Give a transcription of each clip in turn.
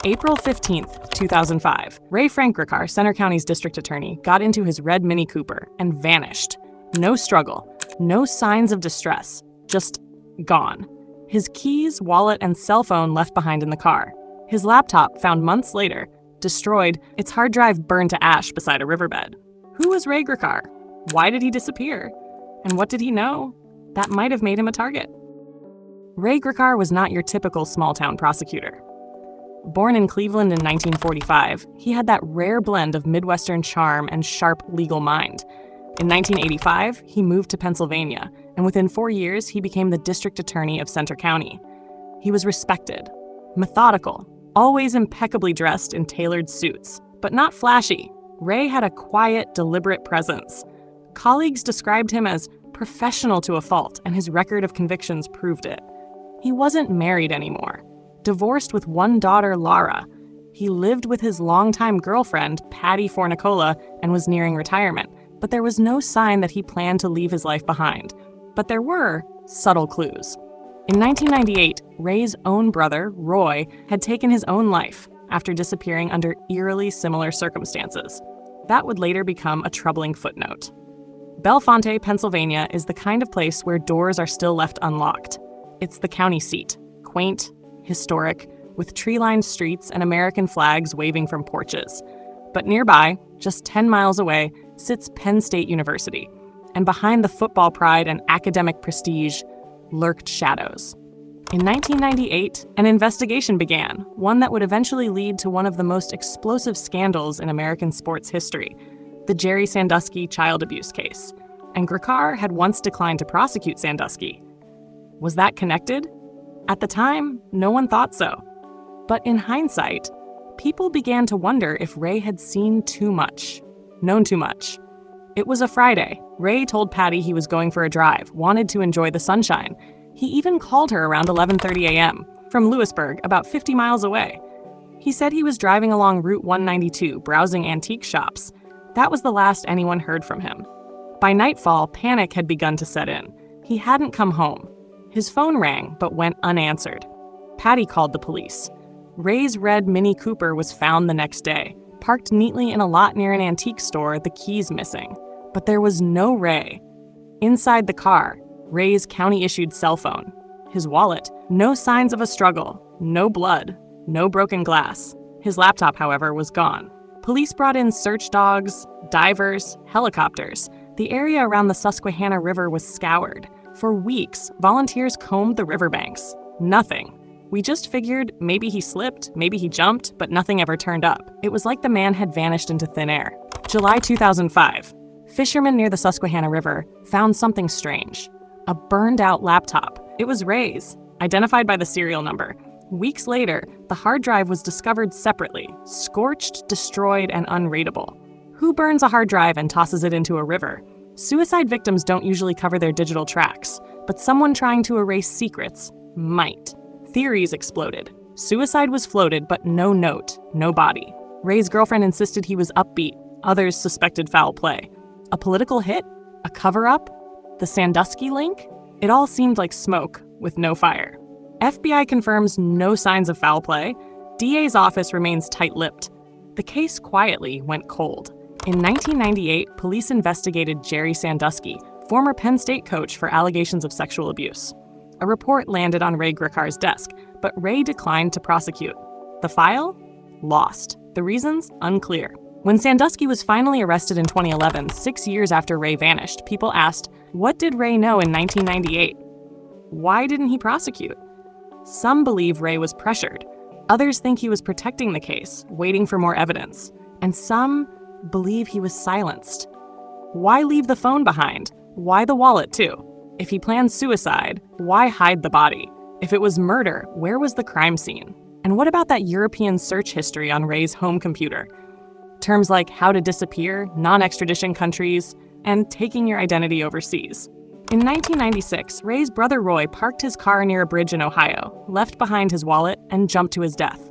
April 15th, 2005, Ray Frank Gricar, Center County's district attorney, got into his red Mini Cooper and vanished. No struggle, no signs of distress, just gone. His keys, wallet, and cell phone left behind in the car. His laptop, found months later, destroyed, its hard drive burned to ash beside a riverbed. Who was Ray Gricar? Why did he disappear? And what did he know that might have made him a target? Ray Gricar was not your typical small-town prosecutor. Born in Cleveland in 1945, he had that rare blend of Midwestern charm and sharp legal mind. In 1985, he moved to Pennsylvania, and within 4 years, he became the district attorney of Center County. He was respected, methodical, always impeccably dressed in tailored suits, but not flashy. Ray had a quiet, deliberate presence. Colleagues described him as professional to a fault, and his record of convictions proved it. He wasn't married anymore. Divorced with one daughter, Laura. He lived with his longtime girlfriend, Patty Fornicola, and was nearing retirement, but there was no sign that he planned to leave his life behind. But there were subtle clues. In 1998, Ray's own brother, Roy, had taken his own life after disappearing under eerily similar circumstances. That would later become a troubling footnote. Bellefonte, Pennsylvania, is the kind of place where doors are still left unlocked. It's the county seat, quaint, historic, with tree-lined streets and American flags waving from porches. But nearby, just 10 miles away, sits Penn State University, and behind the football pride and academic prestige lurked shadows. In 1998, an investigation began, one that would eventually lead to one of the most explosive scandals in American sports history, the Jerry Sandusky child abuse case. And Gricar had once declined to prosecute Sandusky. Was that connected? At the time, no one thought so. But in hindsight, people began to wonder if Ray had seen too much, known too much. It was a Friday. Ray told Patty he was going for a drive, wanted to enjoy the sunshine. He even called her around 11:30 a.m. from Lewisburg, about 50 miles away. He said he was driving along Route 192, browsing antique shops. That was the last anyone heard from him. By nightfall, panic had begun to set in. He hadn't come home. His phone rang, but went unanswered. Patty called the police. Ray's red Mini Cooper was found the next day, parked neatly in a lot near an antique store, the keys missing. But there was no Ray. Inside the car, Ray's county-issued cell phone. His wallet, no signs of a struggle, no blood, no broken glass. His laptop, however, was gone. Police brought in search dogs, divers, helicopters. The area around the Susquehanna River was scoured. For weeks, volunteers combed the riverbanks. Nothing. We just figured maybe he slipped, maybe he jumped, but nothing ever turned up. It was like the man had vanished into thin air. July 2005. Fishermen near the Susquehanna River found something strange. A burned-out laptop. It was Ray's, identified by the serial number. Weeks later, the hard drive was discovered separately, scorched, destroyed, and unreadable. Who burns a hard drive and tosses it into a river? Suicide victims don't usually cover their digital tracks, but someone trying to erase secrets might. Theories exploded. Suicide was floated, but no note, no body. Ray's girlfriend insisted he was upbeat. Others suspected foul play. A political hit? A cover-up? The Sandusky link? It all seemed like smoke, with no fire. FBI confirms no signs of foul play. DA's office remains tight-lipped. The case quietly went cold. In 1998, police investigated Jerry Sandusky, former Penn State coach, for allegations of sexual abuse. A report landed on Ray Gricar's desk, but Ray declined to prosecute. The file? Lost. The reasons? Unclear. When Sandusky was finally arrested in 2011, 6 years after Ray vanished, people asked, what did Ray know in 1998? Why didn't he prosecute? Some believe Ray was pressured. Others think he was protecting the case, waiting for more evidence. And some believe he was silenced. Why leave the phone behind? Why the wallet, too? If he planned suicide, why hide the body? If it was murder, where was the crime scene? And what about that European search history on Ray's home computer? Terms like how to disappear, non-extradition countries, and taking your identity overseas. In 1996, Ray's brother Roy parked his car near a bridge in Ohio, left behind his wallet, and jumped to his death.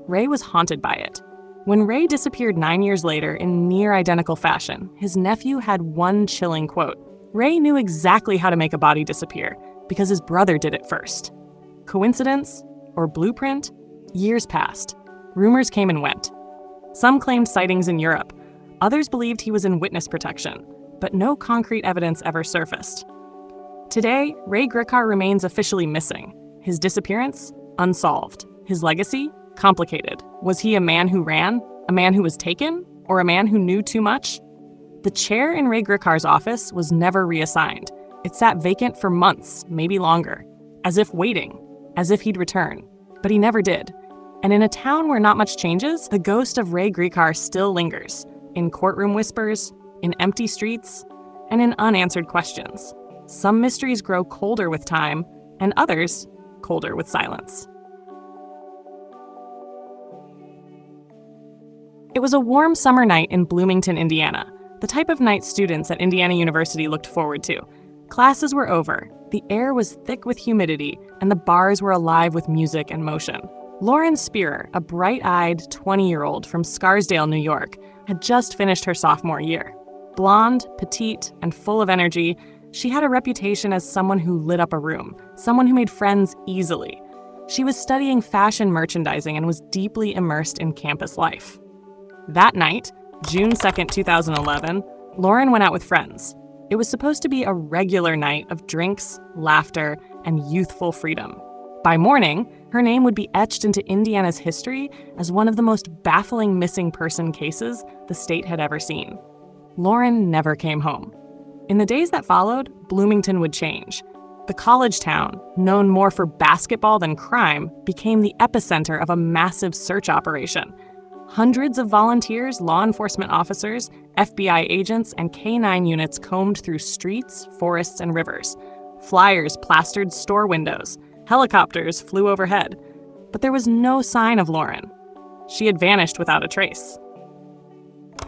Ray was haunted by it. When Ray disappeared 9 years later in near-identical fashion, his nephew had one chilling quote. Ray knew exactly how to make a body disappear because his brother did it first. Coincidence? Or blueprint? Years passed. Rumors came and went. Some claimed sightings in Europe. Others believed he was in witness protection, but no concrete evidence ever surfaced. Today, Ray Gricar remains officially missing. His disappearance? Unsolved. His legacy? Complicated. Was he a man who ran? A man who was taken? Or a man who knew too much? The chair in Ray Gricar's office was never reassigned. It sat vacant for months, maybe longer, as if waiting, as if he'd return. But he never did. And in a town where not much changes, the ghost of Ray Gricar still lingers, in courtroom whispers, in empty streets, and in unanswered questions. Some mysteries grow colder with time, and others colder with silence. It was a warm summer night in Bloomington, Indiana, the type of night students at Indiana University looked forward to. Classes were over, the air was thick with humidity, and the bars were alive with music and motion. Lauren Spierer, a bright-eyed 20-year-old from Scarsdale, New York, had just finished her sophomore year. Blonde, petite, and full of energy, she had a reputation as someone who lit up a room, someone who made friends easily. She was studying fashion merchandising and was deeply immersed in campus life. That night, June 2nd, 2011, Lauren went out with friends. It was supposed to be a regular night of drinks, laughter, and youthful freedom. By morning, her name would be etched into Indiana's history as one of the most baffling missing person cases the state had ever seen. Lauren never came home. In the days that followed, Bloomington would change. The college town, known more for basketball than crime, became the epicenter of a massive search operation. Hundreds of volunteers, law enforcement officers, FBI agents, and K-9 units combed through streets, forests, and rivers. Flyers plastered store windows. Helicopters flew overhead. But there was no sign of Lauren. She had vanished without a trace.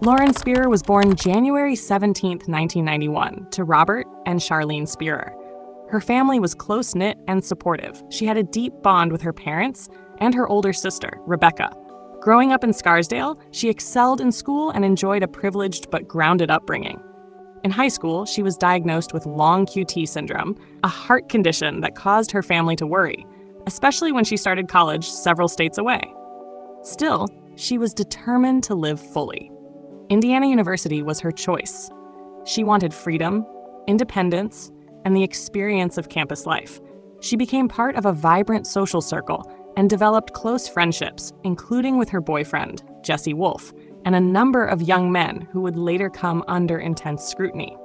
Lauren Spierer was born January 17, 1991, to Robert and Charlene Spierer. Her family was close-knit and supportive. She had a deep bond with her parents and her older sister, Rebecca. Growing up in Scarsdale, she excelled in school and enjoyed a privileged but grounded upbringing. In high school, she was diagnosed with long QT syndrome, a heart condition that caused her family to worry, especially when she started college several states away. Still, she was determined to live fully. Indiana University was her choice. She wanted freedom, independence, and the experience of campus life. She became part of a vibrant social circle and developed close friendships, including with her boyfriend, Jesse Wolfe, and a number of young men who would later come under intense scrutiny.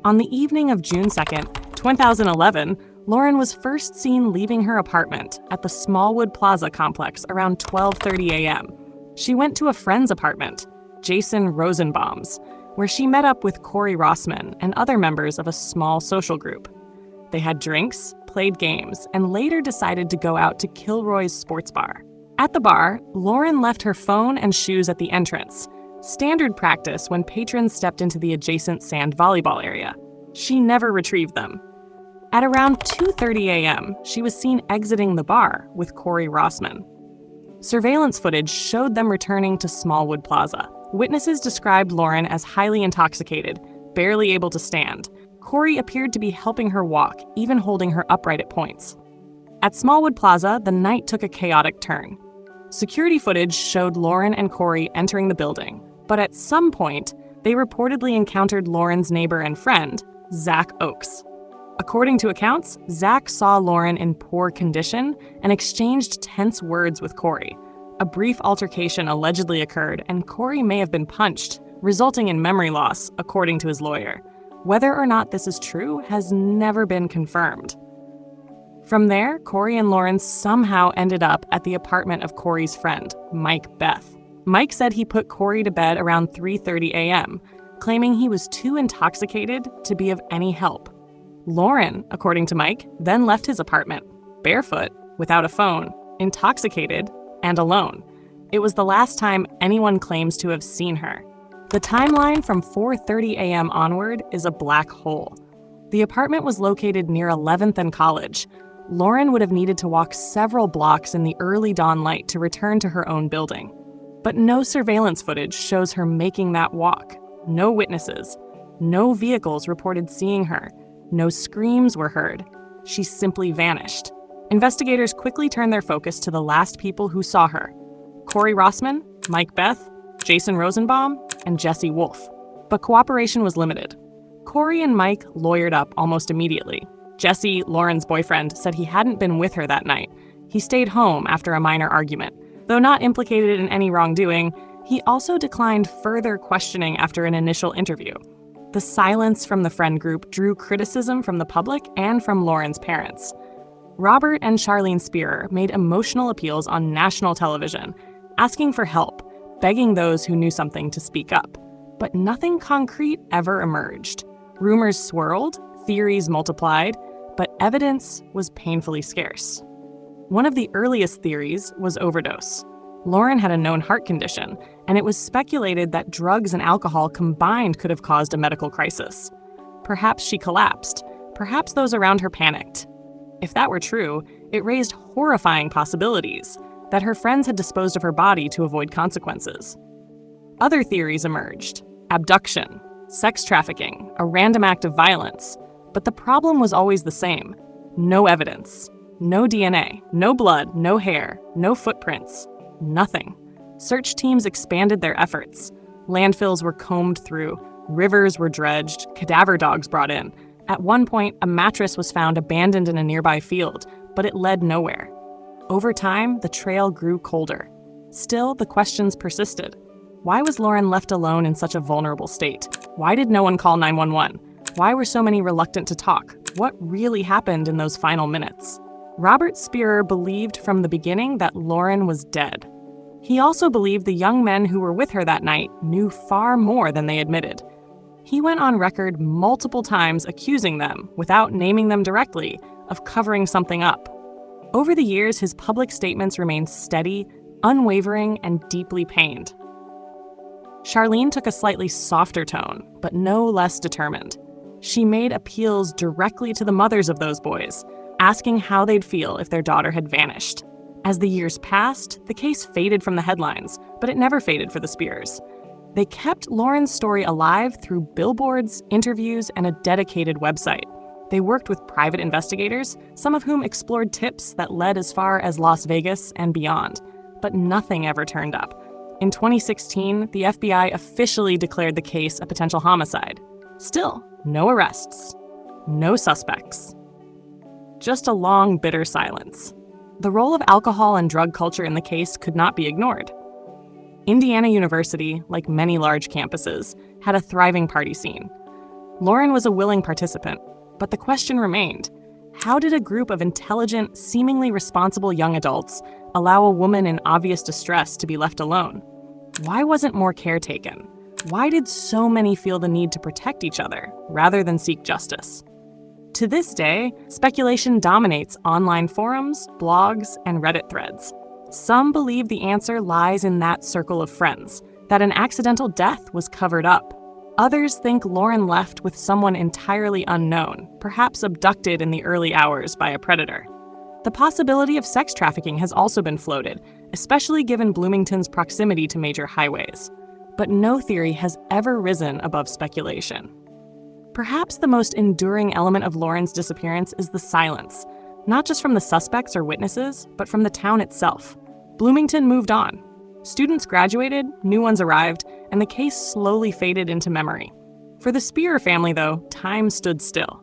On the evening of June 2nd, 2011, Lauren was first seen leaving her apartment at the Smallwood Plaza complex around 12:30 a.m. She went to a friend's apartment, Jason Rosenbaum's, where she met up with Corey Rossman and other members of a small social group. They had drinks, played games, and later decided to go out to Kilroy's sports bar. At the bar, Lauren left her phone and shoes at the entrance, standard practice when patrons stepped into the adjacent sand volleyball area. She never retrieved them. At around 2:30 a.m., she was seen exiting the bar with Corey Rossman. Surveillance footage showed them returning to Smallwood Plaza. Witnesses described Lauren as highly intoxicated, barely able to stand. Corey appeared to be helping her walk, even holding her upright at points. At Smallwood Plaza, the night took a chaotic turn. Security footage showed Lauren and Corey entering the building, but at some point, they reportedly encountered Lauren's neighbor and friend, Zach Oakes. According to accounts, Zach saw Lauren in poor condition and exchanged tense words with Corey. A brief altercation allegedly occurred, and Corey may have been punched, resulting in memory loss, according to his lawyer. Whether or not this is true has never been confirmed. From there, Corey and Lauren somehow ended up at the apartment of Corey's friend, Mike Beth. Mike said he put Corey to bed around 3:30 a.m., claiming he was too intoxicated to be of any help. Lauren, according to Mike, then left his apartment, barefoot, without a phone, intoxicated, and alone. It was the last time anyone claims to have seen her. The timeline from 4:30 a.m. onward is a black hole. The apartment was located near 11th and College. Lauren would have needed to walk several blocks in the early dawn light to return to her own building. But no surveillance footage shows her making that walk. No witnesses. No vehicles reported seeing her. No screams were heard. She simply vanished. Investigators quickly turned their focus to the last people who saw her: Corey Rossman, Mike Beth, Jason Rosenbaum, and Jesse Wolf. But cooperation was limited. Corey and Mike lawyered up almost immediately. Jesse, Lauren's boyfriend, said he hadn't been with her that night. He stayed home after a minor argument. Though not implicated in any wrongdoing, he also declined further questioning after an initial interview. The silence from the friend group drew criticism from the public and from Lauren's parents. Robert and Charlene Spierer made emotional appeals on national television, asking for help, begging those who knew something to speak up. But nothing concrete ever emerged. Rumors swirled, theories multiplied, but evidence was painfully scarce. One of the earliest theories was overdose. Lauren had a known heart condition, and it was speculated that drugs and alcohol combined could have caused a medical crisis. Perhaps she collapsed. Perhaps those around her panicked. If that were true, it raised horrifying possibilities, that her friends had disposed of her body to avoid consequences. Other theories emerged: abduction, sex trafficking, a random act of violence. But the problem was always the same: no evidence. No DNA, no blood, no hair, no footprints, nothing. Search teams expanded their efforts. Landfills were combed through, rivers were dredged, cadaver dogs brought in. At one point, a mattress was found abandoned in a nearby field, but it led nowhere. Over time, the trail grew colder. Still, the questions persisted. Why was Lauren left alone in such a vulnerable state? Why did no one call 911? Why were so many reluctant to talk? What really happened in those final minutes? Robert Spierer believed from the beginning that Lauren was dead. He also believed the young men who were with her that night knew far more than they admitted. He went on record multiple times accusing them, without naming them directly, of covering something up. Over the years, his public statements remained steady, unwavering, and deeply pained. Charlene took a slightly softer tone, but no less determined. She made appeals directly to the mothers of those boys, asking how they'd feel if their daughter had vanished. As the years passed, the case faded from the headlines, but it never faded for the Spieers. They kept Lauren's story alive through billboards, interviews, and a dedicated website. They worked with private investigators, some of whom explored tips that led as far as Las Vegas and beyond. But nothing ever turned up. In 2016, the FBI officially declared the case a potential homicide. Still, no arrests, no suspects. Just a long, bitter silence. The role of alcohol and drug culture in the case could not be ignored. Indiana University, like many large campuses, had a thriving party scene. Lauren was a willing participant, but the question remained: how did a group of intelligent, seemingly responsible young adults allow a woman in obvious distress to be left alone? Why wasn't more care taken? Why did so many feel the need to protect each other rather than seek justice? To this day, speculation dominates online forums, blogs, and Reddit threads. Some believe the answer lies in that circle of friends, that an accidental death was covered up. Others think Lauren left with someone entirely unknown, perhaps abducted in the early hours by a predator. The possibility of sex trafficking has also been floated, especially given Bloomington's proximity to major highways. But no theory has ever risen above speculation. Perhaps the most enduring element of Lauren's disappearance is the silence, not just from the suspects or witnesses, but from the town itself. Bloomington moved on. Students graduated, new ones arrived, and the case slowly faded into memory. For the Spierer family, though, time stood still.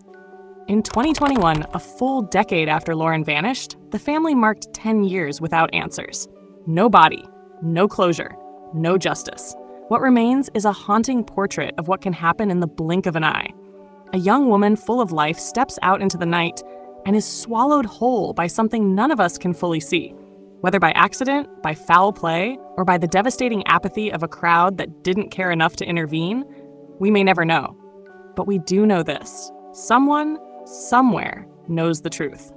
In 2021, a full decade after Lauren vanished, the family marked 10 years without answers. No body, no closure, no justice. What remains is a haunting portrait of what can happen in the blink of an eye. A young woman full of life steps out into the night and is swallowed whole by something none of us can fully see. Whether by accident, by foul play, or by the devastating apathy of a crowd that didn't care enough to intervene, we may never know. But we do know this: someone, somewhere, knows the truth.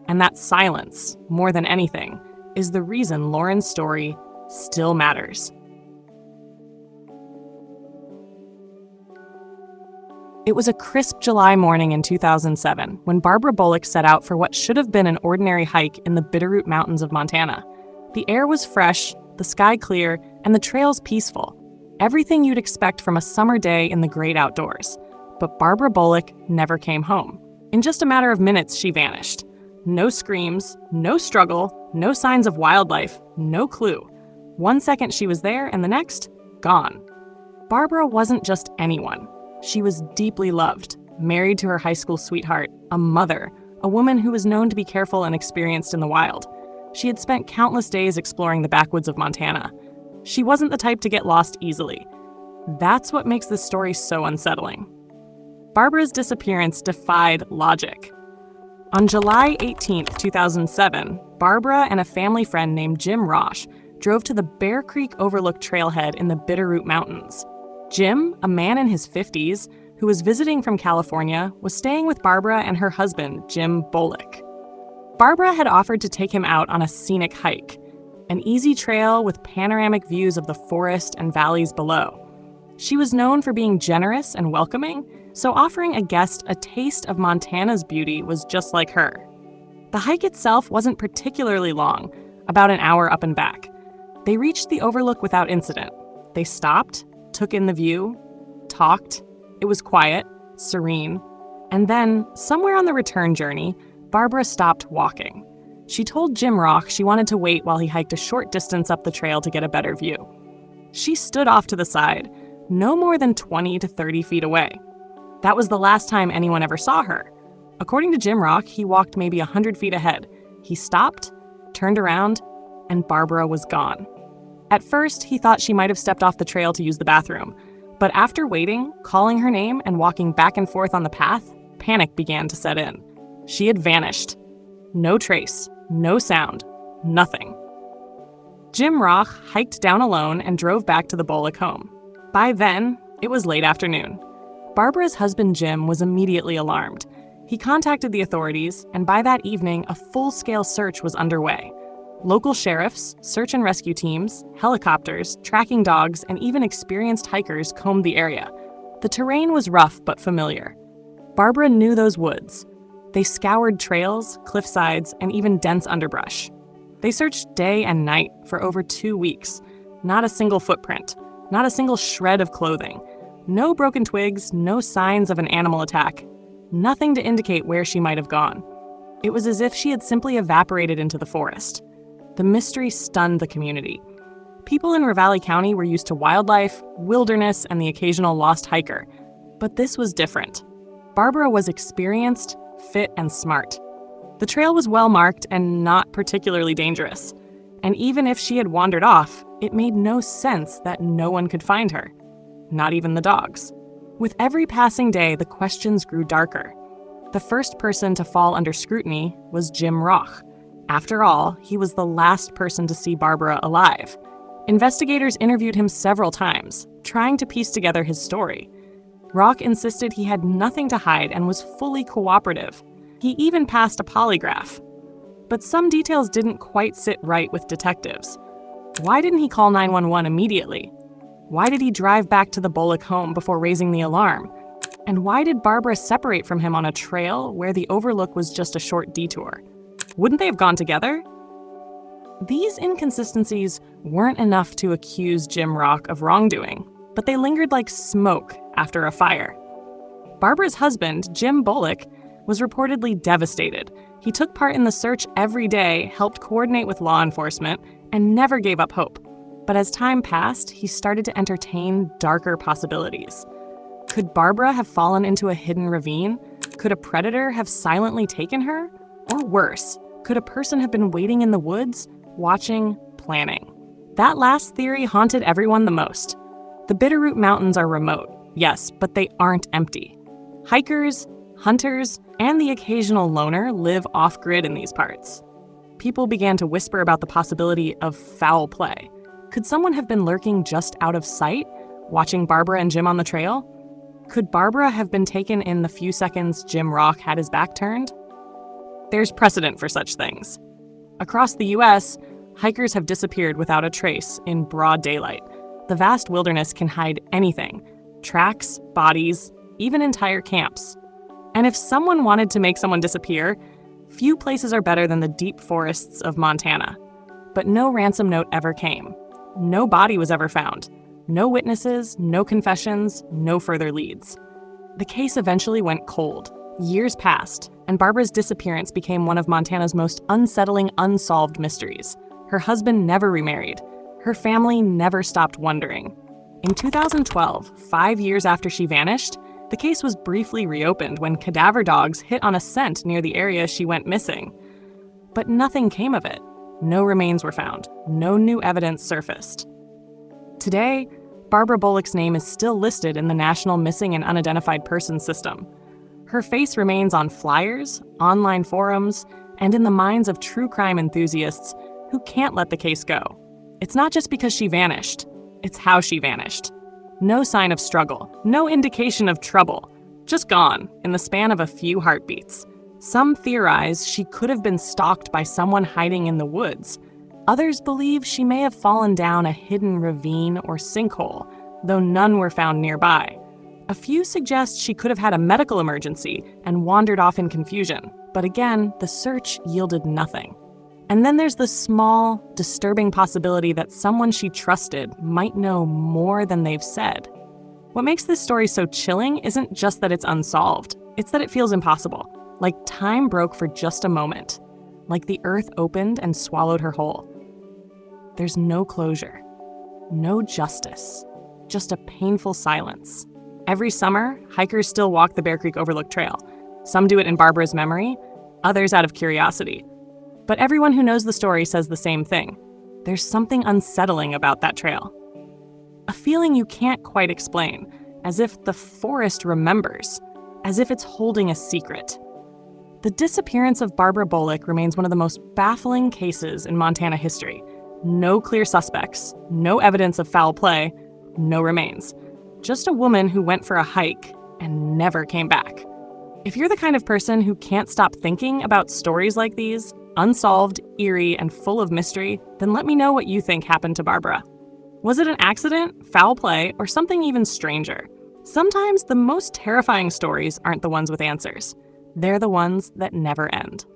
And that silence, more than anything, is the reason Lauren's story still matters. It was a crisp July morning in 2007 when Barbara Bolick set out for what should have been an ordinary hike in the Bitterroot Mountains of Montana. The air was fresh, the sky clear, and the trails peaceful. Everything you'd expect from a summer day in the great outdoors. But Barbara Bolick never came home. In just a matter of minutes, she vanished. No screams, no struggle, no signs of wildlife, no clue. One second she was there, and the next, gone. Barbara wasn't just anyone. She was deeply loved, married to her high school sweetheart, a mother, a woman who was known to be careful and experienced in the wild. She had spent countless days exploring the backwoods of Montana. She wasn't the type to get lost easily. That's what makes this story so unsettling. Barbara's disappearance defied logic. On July 18, 2007, Barbara and a family friend named Jim Rosh drove to the Bear Creek Overlook trailhead in the Bitterroot Mountains. Jim, a man in his 50s, who was visiting from California, was staying with Barbara and her husband, Jim Bolick. Barbara had offered to take him out on a scenic hike, an easy trail with panoramic views of the forest and valleys below. She was known for being generous and welcoming, so offering a guest a taste of Montana's beauty was just like her. The hike itself wasn't particularly long, about an hour up and back. They reached the overlook without incident. They stopped, took in the view, talked. It was quiet, serene. And then, somewhere on the return journey, Barbara stopped walking. She told Jim Rock she wanted to wait while he hiked a short distance up the trail to get a better view. She stood off to the side, no more than 20 to 30 feet away. That was the last time anyone ever saw her. According to Jim Rock, he walked maybe 100 feet ahead. He stopped, turned around, and Barbara was gone. At first, he thought she might have stepped off the trail to use the bathroom. But after waiting, calling her name, and walking back and forth on the path, panic began to set in. She had vanished. No trace, no sound, nothing. Jim Rock hiked down alone and drove back to the Bolick home. By then, it was late afternoon. Barbara's husband Jim was immediately alarmed. He contacted the authorities, and by that evening, a full-scale search was underway. Local sheriffs, search and rescue teams, helicopters, tracking dogs, and even experienced hikers combed the area. The terrain was rough but familiar. Barbara knew those woods. They scoured trails, cliffsides, and even dense underbrush. They searched day and night for over 2 weeks. Not a single footprint, not a single shred of clothing. No broken twigs, no signs of an animal attack. Nothing to indicate where she might have gone. It was as if she had simply evaporated into the forest. The mystery stunned the community. People in Ravalli County were used to wildlife, wilderness, and the occasional lost hiker. But this was different. Barbara was experienced, fit, and smart. The trail was well marked and not particularly dangerous. And even if she had wandered off, it made no sense that no one could find her. Not even the dogs. With every passing day, the questions grew darker. The first person to fall under scrutiny was Jim Rock. After all, he was the last person to see Barbara alive. Investigators interviewed him several times, trying to piece together his story. Rock insisted he had nothing to hide and was fully cooperative. He even passed a polygraph. But some details didn't quite sit right with detectives. Why didn't he call 911 immediately? Why did he drive back to the Bolick home before raising the alarm? And why did Barbara separate from him on a trail where the overlook was just a short detour? Wouldn't they have gone together? These inconsistencies weren't enough to accuse Jim Rock of wrongdoing, but they lingered like smoke after a fire. Barbara's husband, Jim Bolick, was reportedly devastated. He took part in the search every day, helped coordinate with law enforcement, and never gave up hope. But as time passed, he started to entertain darker possibilities. Could Barbara have fallen into a hidden ravine? Could a predator have silently taken her? Or worse, could a person have been waiting in the woods, watching, planning? That last theory haunted everyone the most. The Bitterroot Mountains are remote, yes, but they aren't empty. Hikers, hunters, and the occasional loner live off-grid in these parts. People began to whisper about the possibility of foul play. Could someone have been lurking just out of sight, watching Barbara and Jim on the trail? Could Barbara have been taken in the few seconds Jim Rock had his back turned? There's precedent for such things. Across the U.S., hikers have disappeared without a trace in broad daylight. The vast wilderness can hide anything: tracks, bodies, even entire camps. And if someone wanted to make someone disappear, few places are better than the deep forests of Montana. But no ransom note ever came. No body was ever found. No witnesses, no confessions, no further leads. The case eventually went cold. Years passed, and Barbara's disappearance became one of Montana's most unsettling unsolved mysteries. Her husband never remarried. Her family never stopped wondering. In 2012, 5 years after she vanished, the case was briefly reopened when cadaver dogs hit on a scent near the area she went missing. But nothing came of it. No remains were found. No new evidence surfaced. Today, Barbara Bolick's name is still listed in the National Missing and Unidentified Persons System. Her face remains on flyers, online forums, and in the minds of true crime enthusiasts who can't let the case go. It's not just because she vanished, it's how she vanished. No sign of struggle, no indication of trouble, just gone in the span of a few heartbeats. Some theorize she could have been stalked by someone hiding in the woods. Others believe she may have fallen down a hidden ravine or sinkhole, though none were found nearby. A few suggest she could have had a medical emergency and wandered off in confusion, but again, the search yielded nothing. And then there's the small, disturbing possibility that someone she trusted might know more than they've said. What makes this story so chilling isn't just that it's unsolved, it's that it feels impossible. Like time broke for just a moment. Like the earth opened and swallowed her whole. There's no closure, no justice, just a painful silence. Every summer, hikers still walk the Bear Creek Overlook Trail. Some do it in Barbara's memory, others out of curiosity. But everyone who knows the story says the same thing. There's something unsettling about that trail. A feeling you can't quite explain, as if the forest remembers, as if it's holding a secret. The disappearance of Barbara Bolick remains one of the most baffling cases in Montana history. No clear suspects, no evidence of foul play, no remains. Just a woman who went for a hike and never came back. If you're the kind of person who can't stop thinking about stories like these, unsolved, eerie, and full of mystery, then let me know what you think happened to Barbara. Was it an accident, foul play, or something even stranger? Sometimes the most terrifying stories aren't the ones with answers. They're the ones that never end.